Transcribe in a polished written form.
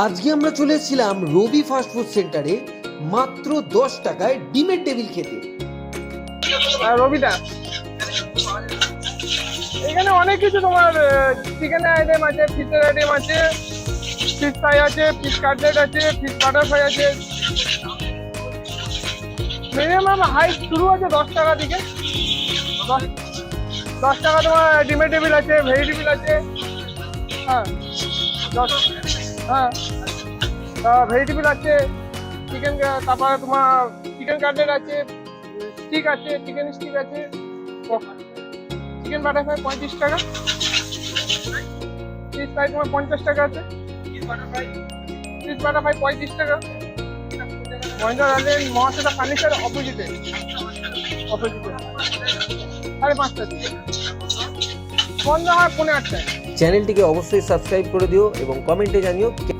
আজকে আমরা চলে এসেছিলাম রবি ফাস্ট ফুড সেন্টারে মাত্র 10 টাকায় ডিমের টেবিল খেতে। রবিদা, এখানে অনেক কিছু তোমার চিকেনের আইটেম আছে, ফিশের আইটেম আছে, ফিশ ফ্রাই আছে, ফিশ কাটলেট আছে, ফিশ বাটারফ্লাই আছে। মিনিমাম হাই শুরু আছে 10 টাকা থেকে। 10 টাকা তোমার ডিমের টেবিল আছে, ভেজিটেবিল আছে। হ্যাঁ, ভেজিটেবিল আছে, চিকেন, তারপরে তোমার চিকেন কাটলেট আছে, স্টিক আছে, চিকেন স্টিক আছে, চিকেন বাটারফ্লাই 35 টাকা, ফিশ ফ্রাই তোমার 50 টাকা আছে, ফিশ বাটারফ্লাই 35 টাকা। মহেন্দ্র গার্ডেন মহাশ্বেতা ফার্নিচার অপোজিটে 5:30 বন্ধ হয় 8:30। চ্যানেলটিকে অবশ্যই সাবস্ক্রাইব করে দিও এবং কমেন্টে জানিও